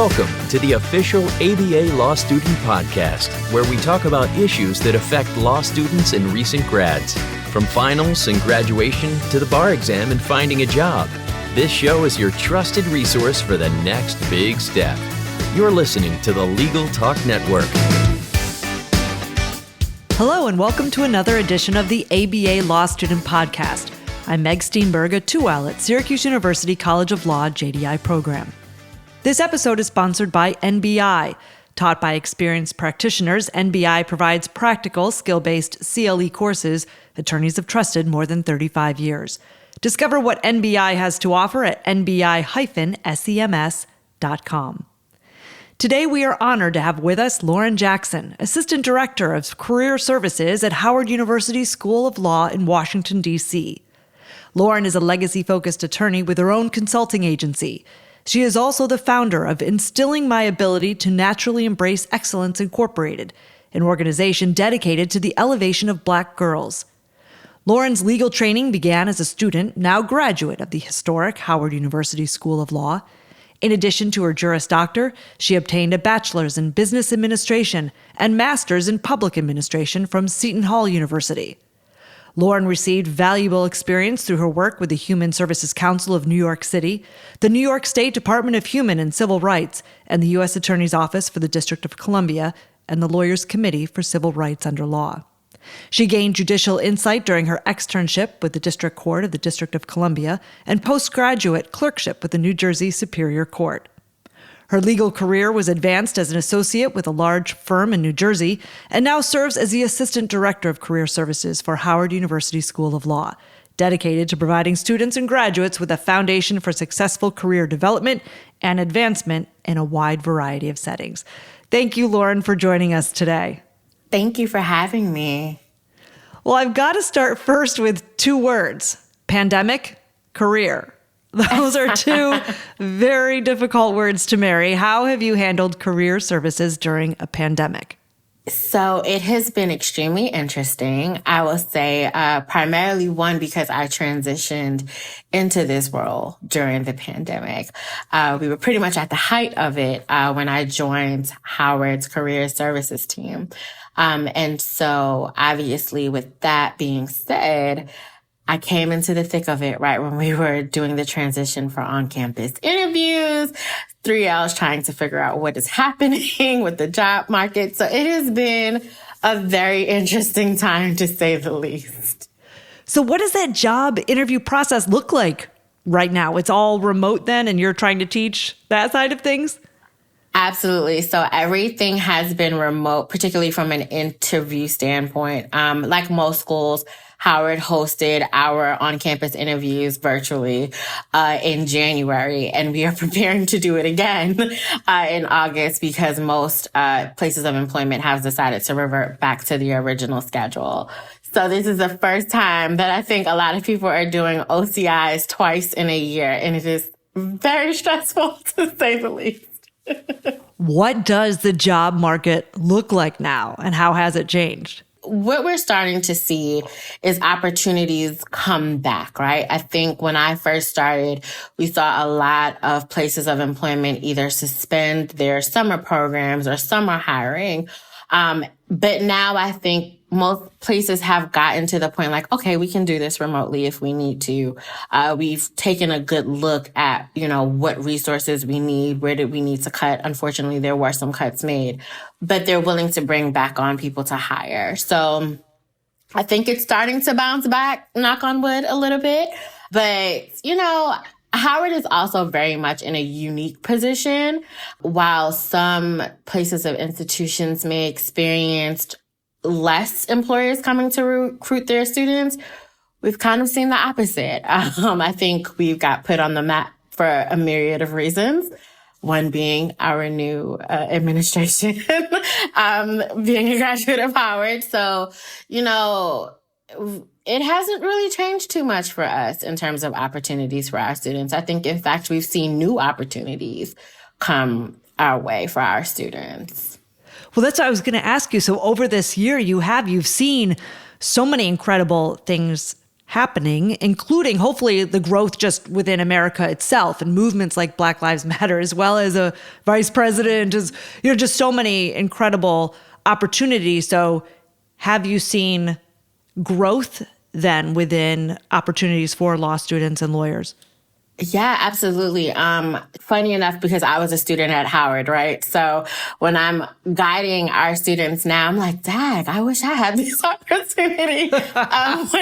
Welcome to the official ABA Law Student Podcast, where we talk about issues that affect law students and recent grads, from finals and graduation to the bar exam and finding a job. This show is your trusted resource for the next big step. You're listening to the Legal Talk Network. Hello, and welcome to another edition of the ABA Law Student Podcast. I'm Meg Steenburgh, a 2L at Syracuse University College of Law JDI program. This episode is sponsored by NBI. Taught by experienced practitioners, NBI provides practical, skill-based CLE courses attorneys have trusted more than 35 years. Discover what NBI has to offer at nbi-sems.com. Today, we are honored to have with us Lauren Jackson, Assistant Director of Career Services at Howard University School of Law in Washington, D.C. Lauren is a legacy-focused attorney with her own consulting agency. She is also the founder of Instilling My Ability to Naturally Embrace Excellence Incorporated, an organization dedicated to the elevation of Black girls. Lauren's legal training began as a student, now graduate of the historic Howard University School of Law. In addition to her Juris Doctor, she obtained a bachelor's in business administration and master's in public administration from Seton Hall University. Lauren received valuable experience through her work with the Human Services Council of New York City, the New York State Department of Human and Civil Rights, and the U.S. Attorney's Office for the District of Columbia, and the Lawyers Committee for Civil Rights under Law. She gained judicial insight during her externship with the District Court of the District of Columbia and postgraduate clerkship with the New Jersey Superior Court. Her legal career was advanced as an associate with a large firm in New Jersey and now serves as the Assistant Director of Career Services for Howard University School of Law, dedicated to providing students and graduates with a foundation for successful career development and advancement in a wide variety of settings. Thank you, Lauren, for joining us today. Thank you for having me. Well, I've got to start first with two words: pandemic, career. Those are two very difficult words to marry. How have you handled career services during a pandemic? So it has been extremely interesting. I will say primarily one, because I transitioned into this role during the pandemic. We were pretty much at the height of it when I joined Howard's career services team. And so obviously with that being said, I came into the thick of it right when we were doing the transition for on-campus interviews, 3Ls trying to figure out what is happening with the job market. So it has been a very interesting time, to say the least. So what does that job interview process look like right now? It's all remote then, and you're trying to teach that side of things? Absolutely. So everything has been remote, particularly from an interview standpoint. Like most schools, Howard hosted our on-campus interviews virtually in January, and we are preparing to do it again in August because most places of employment have decided to revert back to the original schedule. So this is the first time that I think a lot of people are doing OCIs twice in a year, and it is very stressful, to say the least. What does the job market look like now, and how has it changed? What we're starting to see is opportunities come back, right? I think when I first started, we saw a lot of places of employment either suspend their summer programs or summer hiring. But now I think most places have gotten to the point like, okay, we can do this remotely if we need to. We've taken a good look at, what resources we need, where did we need to cut. Unfortunately, there were some cuts made, but they're willing to bring back on people to hire. So I think it's starting to bounce back, knock on wood, a little bit. But, Howard is also very much in a unique position. While some places of institutions may experience less employers coming to recruit their students, we've kind of seen the opposite. I think we've got put on the map for a myriad of reasons. One being our new administration, being a graduate of Howard. So, it hasn't really changed too much for us in terms of opportunities for our students. I think, in fact, we've seen new opportunities come our way for our students. Well, that's what I was going to ask you. So over this year, you've seen so many incredible things happening, including hopefully the growth just within America itself and movements like Black Lives Matter, as well as a vice president, just so many incredible opportunities. So have you seen growth then within opportunities for law students and lawyers? Yeah, absolutely. Funny enough, because I was a student at Howard, right? So when I'm guiding our students now, I'm like, dag, I wish I had this opportunity when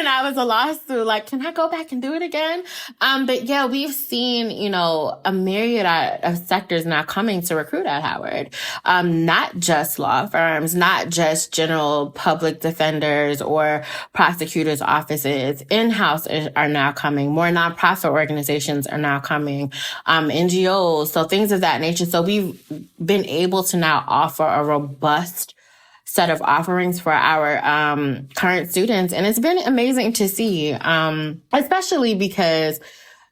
I was a law student. Like, can I go back and do it again? But yeah, we've seen, a myriad of sectors now coming to recruit at Howard. Not just law firms, not just general public defenders or prosecutors' offices. In-house are now coming. More nonprofit organizations are now coming, NGOs, so things of that nature. So we've been able to now offer a robust set of offerings for our current students. And it's been amazing to see, especially because,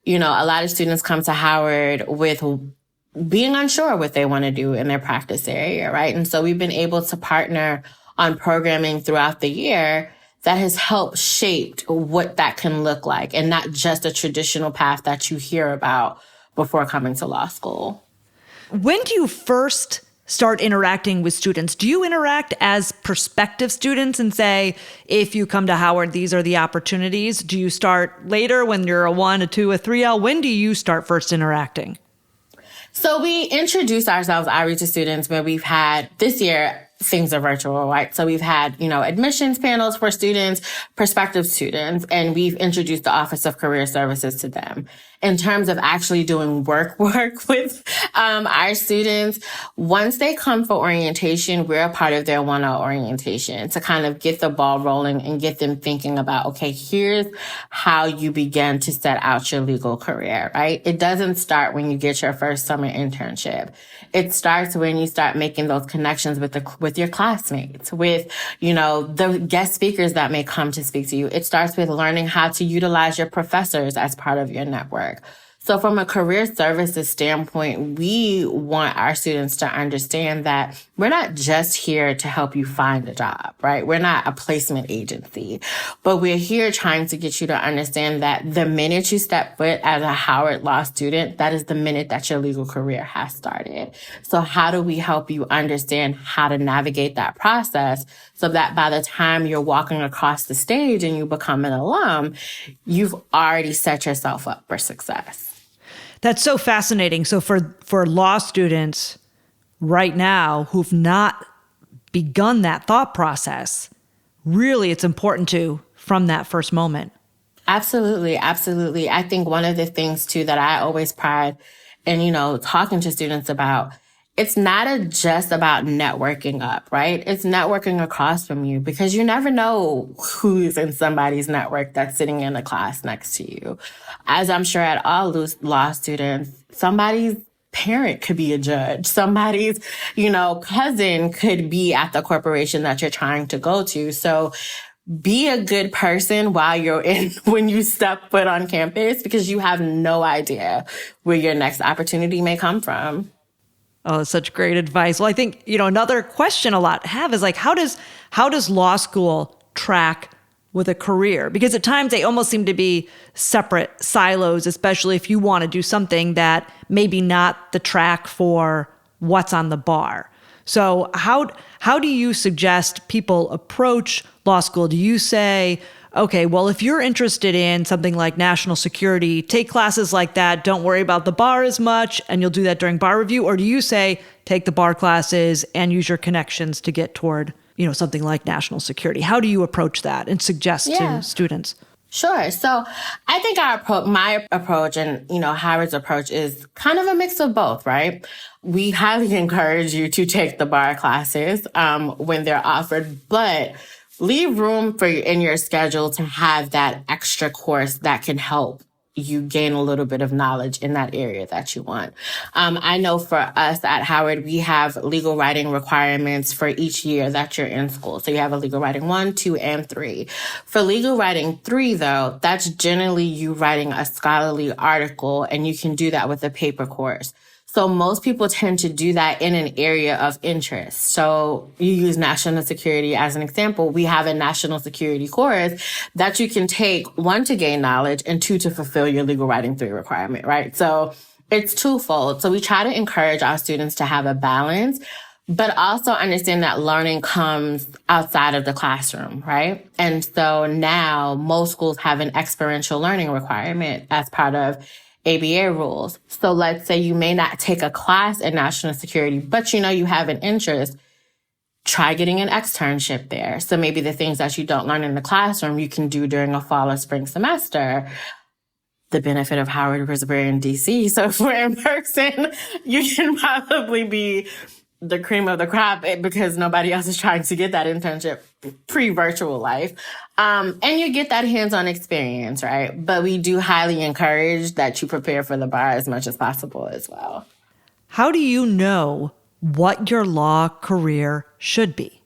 a lot of students come to Howard with being unsure what they want to do in their practice area, right? And so we've been able to partner on programming throughout the year that has helped shape what that can look like, and not just a traditional path that you hear about before coming to law school. When do you first start interacting with students? Do you interact as prospective students and say, if you come to Howard, these are the opportunities? Do you start later when you're a 1, a 2, a 3L? When do you start first interacting? So we introduce ourselves outreach to students where we've had this year, things are virtual, right? So we've had, admissions panels for students, prospective students, and we've introduced the Office of Career Services to them. In terms of actually doing work with our students, once they come for orientation, we're a part of their 1L orientation to kind of get the ball rolling and get them thinking about, okay, here's how you begin to set out your legal career, right? It doesn't start when you get your first summer internship. It starts when you start making those connections with your classmates, with, the guest speakers that may come to speak to you. It starts with learning how to utilize your professors as part of your network. So from a career services standpoint, we want our students to understand that we're not just here to help you find a job, right? We're not a placement agency, but we're here trying to get you to understand that the minute you step foot as a Howard Law student, that is the minute that your legal career has started. So how do we help you understand how to navigate that process so that by the time you're walking across the stage and you become an alum, you've already set yourself up for success? That's so fascinating. So for law students right now who've not begun that thought process, really it's important to from that first moment. Absolutely. Absolutely. I think one of the things too that I always pride in, talking to students about, it's not just about networking up, right? It's networking across from you, because you never know who's in somebody's network that's sitting in a class next to you. As I'm sure at all law students, somebody's parent could be a judge. Somebody's, cousin could be at the corporation that you're trying to go to. So be a good person when you step foot on campus, because you have no idea where your next opportunity may come from. Oh, such great advice. Well, I think, another question a lot have is like, how does law school track with a career? Because at times they almost seem to be separate silos, especially if you want to do something that maybe not the track for what's on the bar. So how do you suggest people approach law school? Do you say, okay, well, if you're interested in something like national security, take classes like that. Don't worry about the bar as much, and you'll do that during bar review? Or do you say, take the bar classes and use your connections to get toward, something like national security? How do you approach that and suggest to students? Sure. So I think my approach and, Howard's approach is kind of a mix of both, right? We highly encourage you to take the bar classes when they're offered, but leave room in your schedule to have that extra course that can help you gain a little bit of knowledge in that area that you want. I know for us at Howard, we have legal writing requirements for each year that you're in school. So you have a legal writing 1, 2, and 3. For legal writing 3, though, that's generally you writing a scholarly article, and you can do that with a paper course. So most people tend to do that in an area of interest. So you use national security as an example. We have a national security course that you can take, one, to gain knowledge, and two, to fulfill your legal writing 3 requirement, right? So it's twofold. So we try to encourage our students to have a balance, but also understand that learning comes outside of the classroom, right? And so now most schools have an experiential learning requirement as part of ABA rules. So let's say you may not take a class in national security, but you have an interest. Try getting an externship there. So maybe the things that you don't learn in the classroom, you can do during a fall or spring semester. The benefit of Howard was we're in DC. So if we're in person, you can probably be the cream of the crop because nobody else is trying to get that internship pre-virtual life. And you get that hands-on experience, right? But we do highly encourage that you prepare for the bar as much as possible as well. How do you know what your law career should be?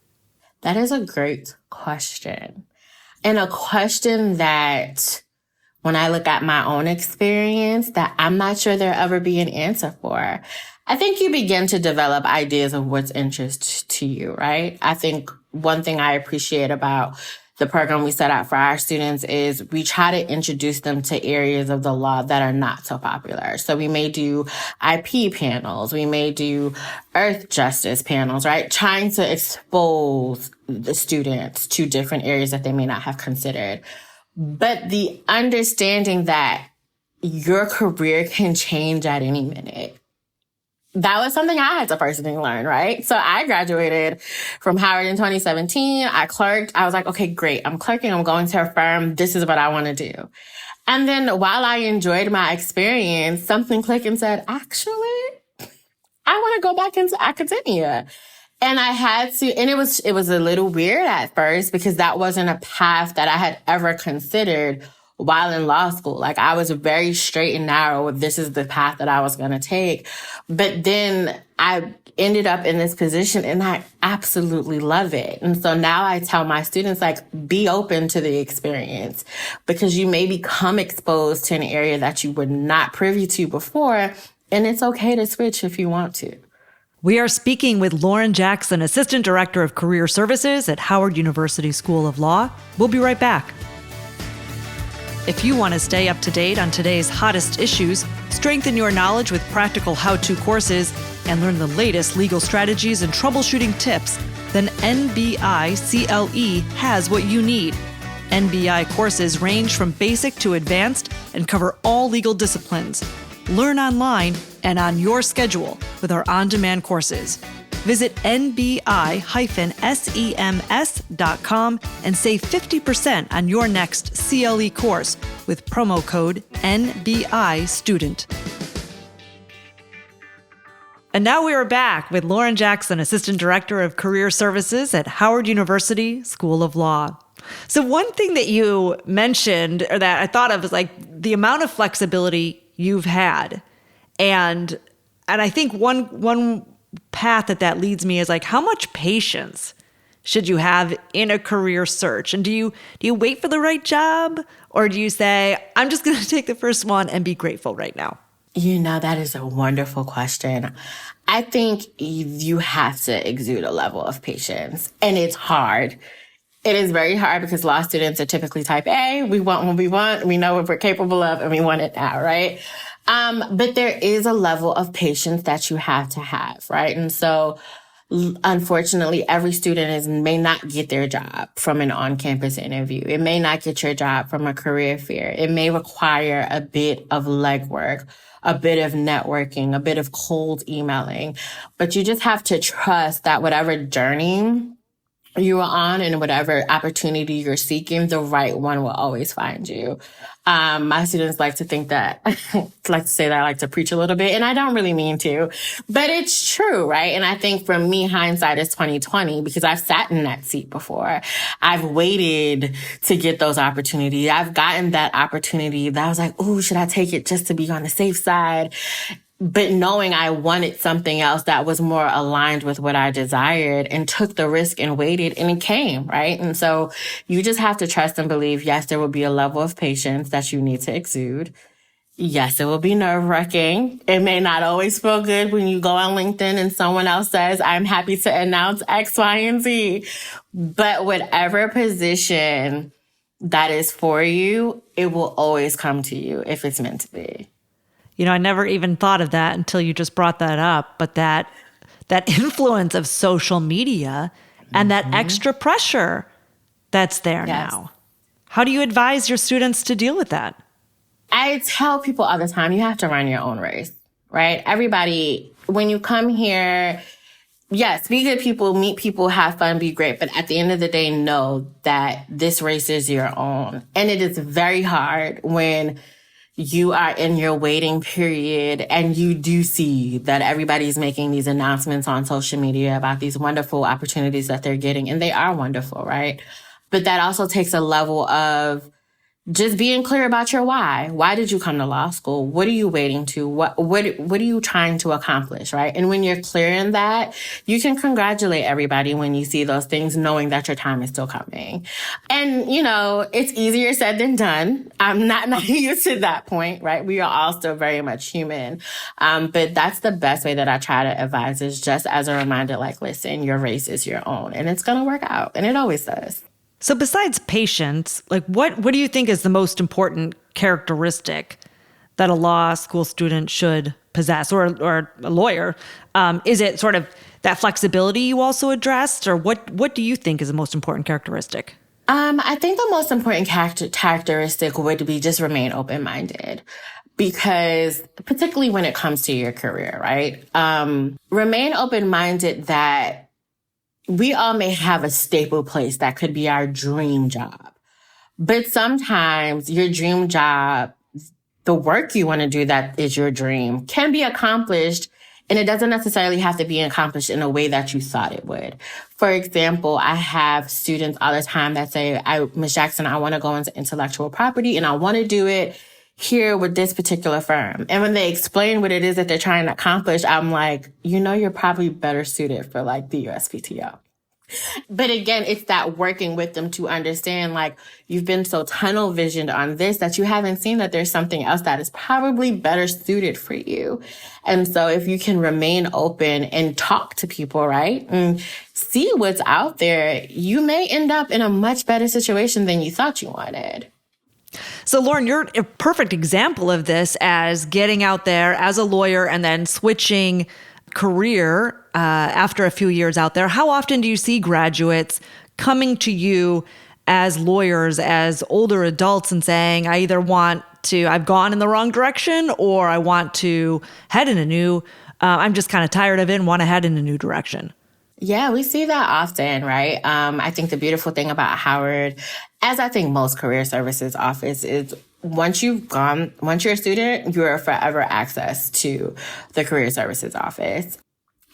That is a great question. And a question that, when I look at my own experience, that I'm not sure there'll ever be an answer for. I think you begin to develop ideas of what's interest to you, right? I think one thing I appreciate about the program we set out for our students is we try to introduce them to areas of the law that are not so popular. So we may do IP panels. We may do earth justice panels, right? Trying to expose the students to different areas that they may not have considered. But the understanding that your career can change at any minute. That was something I had to personally learn, right? So I graduated from Howard in 2017. I clerked. I was like, okay, great. I'm clerking. I'm going to a firm. This is what I want to do. And then while I enjoyed my experience, something clicked and said, actually, I want to go back into academia. And I had to, and it was a little weird at first because that wasn't a path that I had ever considered while in law school. Like, I was very straight and narrow. This is the path that I was going to take. But then I ended up in this position and I absolutely love it. And so now I tell my students, like, be open to the experience because you may become exposed to an area that you were not privy to before. And it's okay to switch if you want to. We are speaking with Lauren Jackson, Assistant Director of Career Services at Howard University School of Law. We'll be right back. If you want to stay up to date on today's hottest issues, strengthen your knowledge with practical how-to courses, and learn the latest legal strategies and troubleshooting tips, then NBI CLE has what you need. NBI courses range from basic to advanced and cover all legal disciplines. Learn online and on your schedule with our on-demand courses. Visit nbi-sems.com and save 50% on your next CLE course with promo code NBIStudent. And now we are back with Lauren Jackson, Assistant Director of Career Services at Howard University School of Law. So one thing that you mentioned, or that I thought of, is like the amount of flexibility you've had. And I think one path that leads me is like, how much patience should you have in a career search? And do you wait for the right job, or do you say, I'm just going to take the first one and be grateful right now? That is a wonderful question. I think you have to exude a level of patience, and it's hard. It is very hard because law students are typically type A. We want what we want. We know what we're capable of, and we want it now, right? But there is a level of patience that you have to have, right? And so, unfortunately, every student may not get their job from an on-campus interview. It may not get your job from a career fair. It may require a bit of legwork, a bit of networking, a bit of cold emailing. But you just have to trust that whatever journey you are on and whatever opportunity you're seeking, the right one will always find you. My students like to think that, like to say that I like to preach a little bit, and I don't really mean to, but it's true, right? And I think for me, hindsight is 2020 because I've sat in that seat before. I've waited to get those opportunities. I've gotten that opportunity that I was like, oh, should I take it just to be on the safe side? But knowing I wanted something else that was more aligned with what I desired, and took the risk and waited, and it came, right? And so you just have to trust and believe, yes, there will be a level of patience that you need to exude. Yes, it will be nerve-wracking. It may not always feel good when you go on LinkedIn and someone else says, I'm happy to announce X, Y, and Z. But whatever position that is for you, it will always come to you if it's meant to be. I never even thought of that until you just brought that up. But that influence of social media and that extra pressure that's there now. How do you advise your students to deal with that? I tell people all the time, you have to run your own race, right? Everybody, when you come here, yes, be good people, meet people, have fun, be great. But at the end of the day, know that this race is your own. And it is very hard when you are in your waiting period and you do see that everybody's making these announcements on social media about these wonderful opportunities that they're getting. And they are wonderful, right? But that also takes a level of just being clear about your why. Why did you come to law school? What are you waiting to? What are you trying to accomplish, right? And when you're clear in that, you can congratulate everybody when you see those things, knowing that your time is still coming. And, it's easier said than done. I'm not used to that point, right? We are all still very much human. But that's the best way that I try to advise, is just as a reminder, like, listen, your race is your own and it's going to work out. And it always does. So besides patience, what do you think is the most important characteristic that a law school student should possess, or a lawyer? Is it sort of that flexibility you also addressed, or what do you think is the most important characteristic? I think the most important characteristic would be just remain open-minded, because particularly when it comes to your career, right? Remain open-minded that we all may have a staple place that could be our dream job. But sometimes your dream job, the work you want to do that is your dream, can be accomplished, and it doesn't necessarily have to be accomplished in a way that you thought it would. For example, I have students all the time that say, Ms. Jackson, I want to go into intellectual property and I want to do it here with this particular firm. And when they explain what it is that they're trying to accomplish, I'm like, you're probably better suited for the USPTO. But again, it's that working with them to understand, you've been so tunnel visioned on this that you haven't seen that there's something else that is probably better suited for you. And so if you can remain open and talk to people, right, and see what's out there, you may end up in a much better situation than you thought you wanted. So, Lauren, you're a perfect example of this, as getting out there as a lawyer and then switching career after a few years out there. How often do you see graduates coming to you as lawyers, as older adults, and saying, I've gone in the wrong direction, or I want to head in I'm just kind of tired of it and want to head in a new direction? Yeah, we see that often, right? I think the beautiful thing about Howard, as I think most career services office, is once you're a student, you are forever access to the career services office.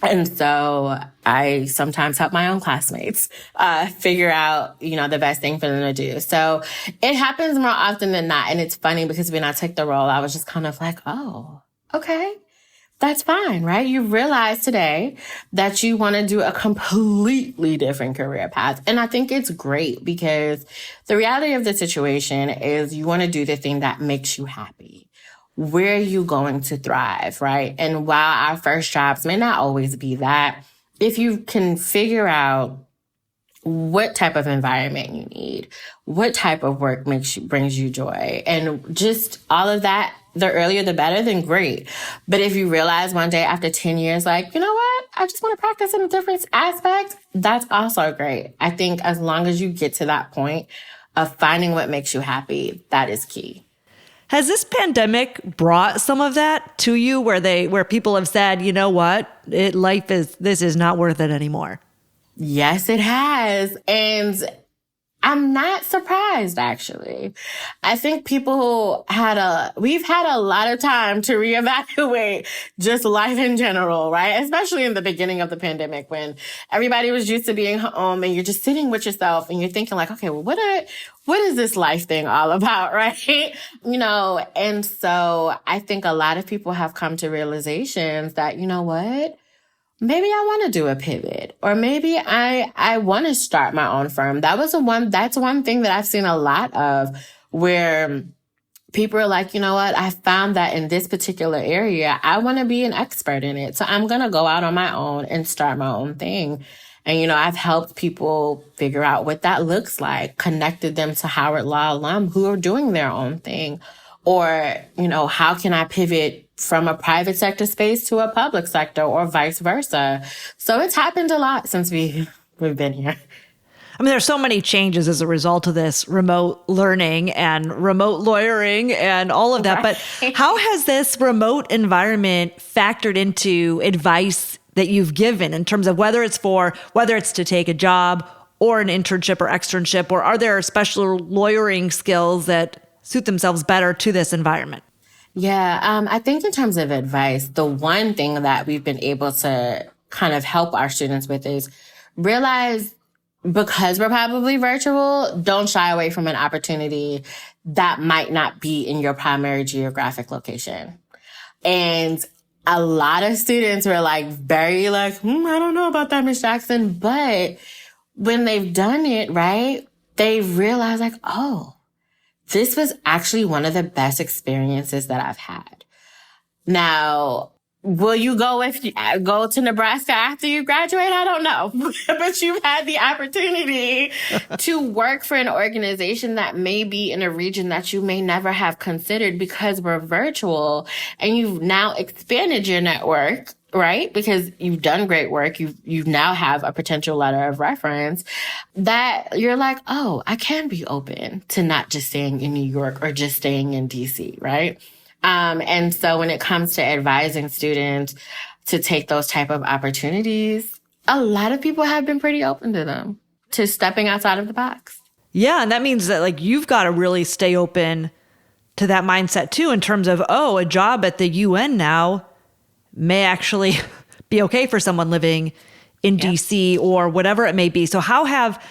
And so I sometimes help my own classmates figure out, the best thing for them to do. So it happens more often than not. And it's funny because when I took the role, I was just kind of like, oh, okay. That's fine, right? You realize today that you want to do a completely different career path. And I think it's great, because the reality of the situation is you want to do the thing that makes you happy. Where are you going to thrive, right? And while our first jobs may not always be that, if you can figure out what type of environment you need, what type of work brings you joy, and just all of that, the earlier the better, then great. But if you realize one day after 10 years, you know what? I just want to practice in a different aspect, that's also great. I think as long as you get to that point of finding what makes you happy, that is key. Has this pandemic brought some of that to you, where people have said, you know what, this is not worth it anymore? Yes, it has. And I'm not surprised, actually. I think we've had a lot of time to reevaluate just life in general, right? Especially in the beginning of the pandemic, when everybody was used to being home and you're just sitting with yourself and you're thinking okay, well, what is this life thing all about, right? And so I think a lot of people have come to realizations that, you know what? Maybe I want to do a pivot, or maybe I want to start my own firm. That's one thing that I've seen a lot of, where people are like, you know what? I found that in this particular area, I want to be an expert in it. So I'm going to go out on my own and start my own thing. And, you know, I've helped people figure out what that looks like, connected them to Howard Law alum who are doing their own thing. Or, you know, how can I pivot from a private sector space to a public sector or vice versa? So it's happened a lot since we've been here. I mean, there's so many changes as a result of this remote learning and remote lawyering and all of that. Right. But how has this remote environment factored into advice that you've given in terms of whether it's to take a job or an internship or externship, or are there special lawyering skills that suit themselves better to this environment? Yeah, I think in terms of advice, the one thing that we've been able to kind of help our students with is realize, because we're probably virtual, don't shy away from an opportunity that might not be in your primary geographic location. And a lot of students were like, very like, I don't know about that, Ms. Jackson. But when they've done it, right, they realize like, oh, this was actually one of the best experiences that I've had. Now, will you go to Nebraska after you graduate? I don't know. But you've had the opportunity to work for an organization that may be in a region that you may never have considered because we're virtual, and you've now expanded your network, right? Because you've done great work. You now have a potential letter of reference that you're like, oh, I can be open to not just staying in New York or just staying in DC, right? And so when it comes to advising students to take those type of opportunities, a lot of people have been pretty open to them, to stepping outside of the box. Yeah. And that means that like you've got to really stay open to that mindset too, in terms of, oh, a job at the UN now may actually be okay for someone living in DC or whatever it may be. So how have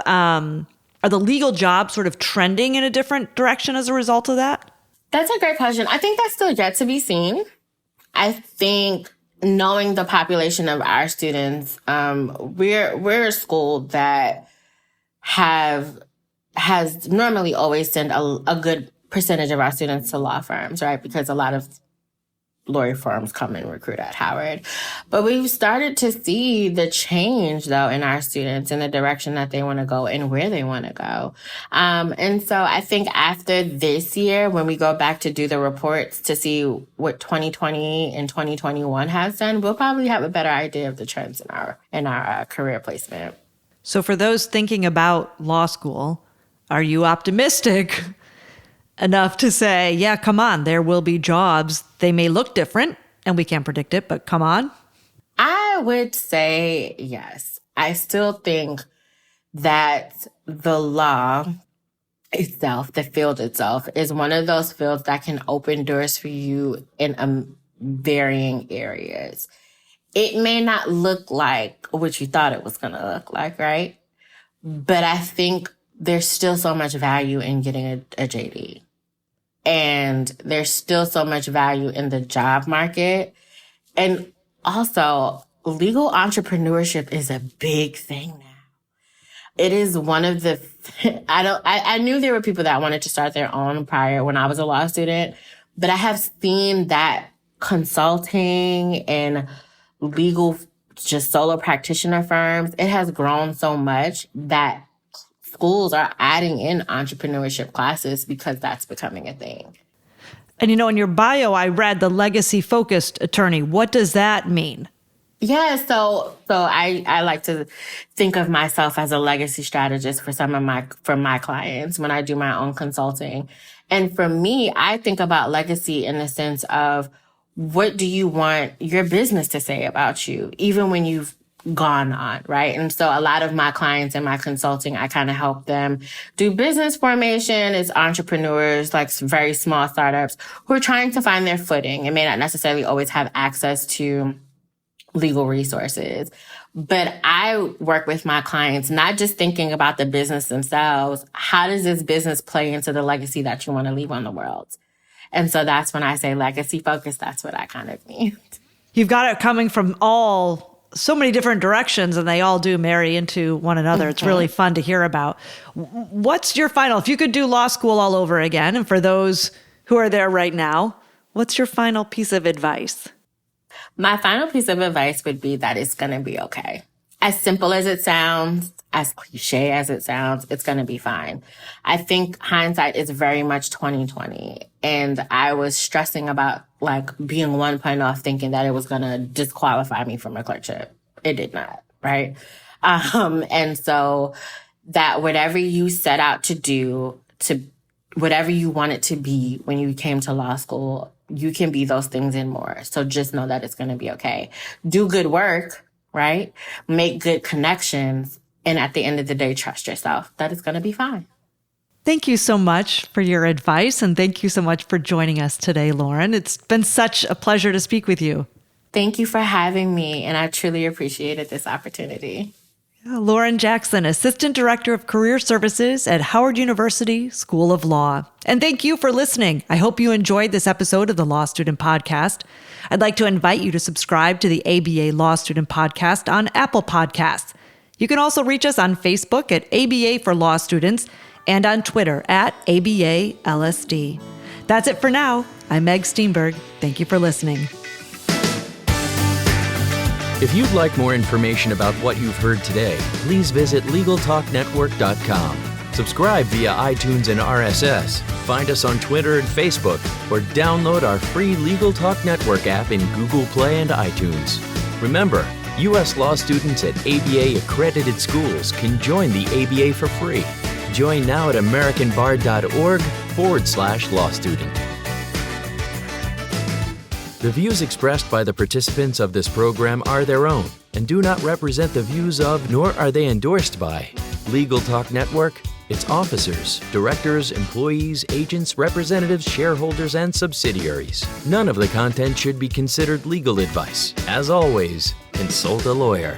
are the legal jobs sort of trending in a different direction as a result of that? That's a great question. I think that's still yet to be seen. I think knowing the population of our students, we're a school that has normally always sent a good percentage of our students to law firms, right? Because a lot of lawyer firms come and recruit at Howard. But we've started to see the change, though, in our students in the direction that they want to go and where they want to go. And so I think after this year, when we go back to do the reports to see what 2020 and 2021 has done, we'll probably have a better idea of the trends in our career placement. So for those thinking about law school, are you optimistic enough to say, yeah, come on, there will be jobs. They may look different and we can't predict it, but come on? I would say yes. I still think that the law itself, the field itself, is one of those fields that can open doors for you in varying areas. It may not look like what you thought it was going to look like, right? But I think there's still so much value in getting a JD. And there's still so much value in the job market. And also, legal entrepreneurship is a big thing now. It is one of the, I knew there were people that wanted to start their own prior when I was a law student, but I have seen that consulting and legal, just solo practitioner firms, it has grown so much that schools are adding in entrepreneurship classes because that's becoming a thing. And, in your bio, I read the legacy-focused attorney. What does that mean? Yeah, so I like to think of myself as a legacy strategist for my clients when I do my own consulting. And for me, I think about legacy in the sense of, what do you want your business to say about you, even when you've gone on, right? And so a lot of my clients in my consulting, I kind of help them do business formation as entrepreneurs, like some very small startups who are trying to find their footing and may not necessarily always have access to legal resources. But I work with my clients, not just thinking about the business themselves. How does this business play into the legacy that you want to leave on the world? And so that's when I say legacy focus, that's what I kind of mean. You've got it coming from all so many different directions, and they all do marry into one another. It's really fun to hear about. What's your final, if you could do law school all over again, and for those who are there right now, what's your final piece of advice? My final piece of advice would be that it's going to be okay. As simple as it sounds, as cliche as it sounds, it's going to be fine. I think hindsight is very much 2020. And I was stressing about like being 1 point off, thinking that it was going to disqualify me from a clerkship. It did not, right? And so that whatever you set out to do, to whatever you want it to be when you came to law school, you can be those things and more. So just know that it's going to be okay. Do good work, right? Make good connections. And at the end of the day, trust yourself that it's going to be fine. Thank you so much for your advice. And thank you so much for joining us today, Lauren. It's been such a pleasure to speak with you. Thank you for having me. And I truly appreciated this opportunity. Lauren Jackson, Assistant Director of Career Services at Howard University School of Law. And thank you for listening. I hope you enjoyed this episode of the Law Student Podcast. I'd like to invite you to subscribe to the ABA Law Student Podcast on Apple Podcasts. You can also reach us on Facebook at ABA for Law Students and on Twitter at ABALSD. That's it for now. I'm Meg Steenburgh. Thank you for listening. If you'd like more information about what you've heard today, please visit LegalTalkNetwork.com. Subscribe via iTunes and RSS. Find us on Twitter and Facebook, or download our free Legal Talk Network app in Google Play and iTunes. Remember, U.S. law students at ABA-accredited schools can join the ABA for free. Join now at americanbar.org/law student. The views expressed by the participants of this program are their own and do not represent the views of, nor are they endorsed by, Legal Talk Network, its officers, directors, employees, agents, representatives, shareholders, and subsidiaries. None of the content should be considered legal advice. As always, consult a lawyer.